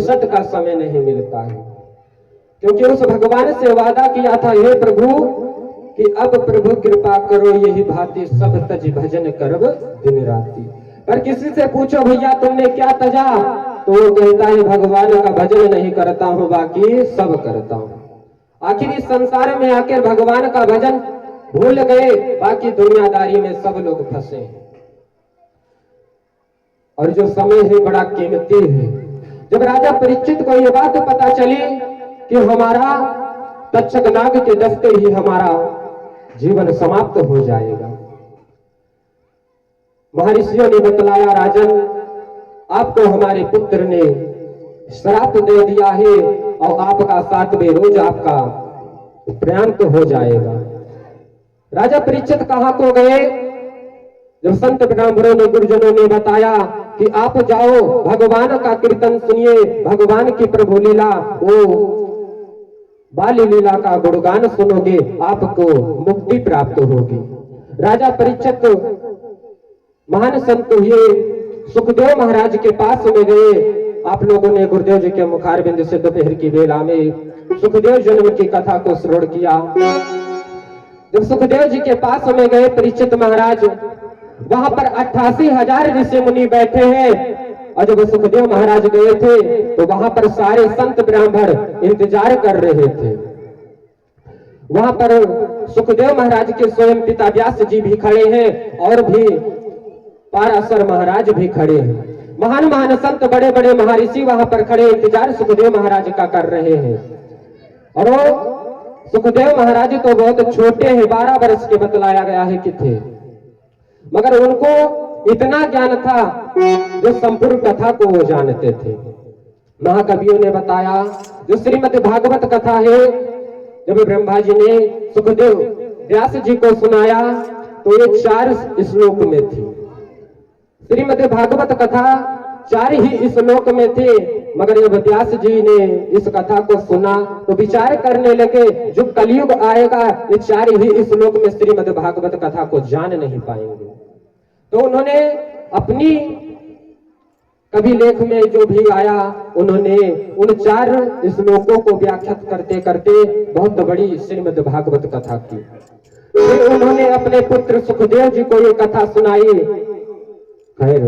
फुर्सत का समय नहीं मिलता है, क्योंकि उस भगवान से वादा किया था, हे प्रभु कि अब प्रभु कृपा करो यही भांति सब तज भजन करब दिन राति। पर किसी से पूछो भैया तुमने क्या तजा, तो वो कहता है भगवान का भजन नहीं करता हूं, बाकी सब करता हूं। आखिर इस संसार में आकर भगवान का भजन भूल गए, बाकी दुनियादारी में सब लोग फंसे। और जो समय है बड़ा कीमती है। जब राजा परीक्षित को यह बात पता चली कि हमारा तक्षक नाग के दस्ते ही हमारा जीवन समाप्त हो जाएगा, महर्षियों ने बतलाया, राजन आपको हमारे पुत्र ने श्राप दे दिया है और आपका 7वें रोज आपका प्रयाण हो जाएगा। राजा परीक्षित कहां को गए? जब संत ब्राह्मणों ने गुरुजनों ने बताया कि आप जाओ भगवान का कीर्तन सुनिए, भगवान की प्रभु लीला, वो बाल लीला का गुणगान सुनोगे, आपको मुक्ति प्राप्त होगी। राजा परीक्षित महान संत हुए सुखदेव महाराज के पास में गए। आप लोगों ने गुरुदेव जी के मुखारबिंद से दोपहर की बेला में सुखदेव जन्म की कथा को श्रवण किया। जब सुखदेव जी के पास में गए परीक्षित महाराज, वहां पर 88,000 ऋषि मुनि बैठे हैं। और जब सुखदेव महाराज गए थे तो वहां पर सारे संत ब्राह्मण इंतजार कर रहे थे। वहां पर सुखदेव महाराज के स्वयं पिता व्यास जी भी खड़े हैं और भी पाराशर महाराज भी खड़े हैं। महान महान संत, बड़े बड़े महर्षि वहां पर खड़े इंतजार सुखदेव महाराज का कर रहे हैं। और वो सुखदेव महाराज तो बहुत छोटे हैं, 12 वर्ष के बतलाया गया है कि थे, मगर उनको इतना ज्ञान था जो संपूर्ण कथा को वो जानते थे। महाकवियों ने बताया, जो श्रीमद् भागवत कथा है, जब ब्रह्मा जी ने सुखदेव व्यास जी को सुनाया तो ये 4 श्लोक में थी। श्रीमद् भागवत कथा 4 ही श्लोक में थे, मगर जब व्यास जी ने इस कथा को सुना तो विचार करने लगे, जो कलयुग आएगा ये 4 ही श्लोक में श्रीमद् भागवत कथा को जान नहीं पाएंगे। तो उन्होंने अपनी कवि लेख में जो भी आया, उन्होंने उन 4 श्लोकों को व्याख्यात करते करते बहुत बड़ी श्रीमद् भागवत कथा की। फिर उन्होंने अपने पुत्र सुखदेव जी को ये कथा सुनाई। खैर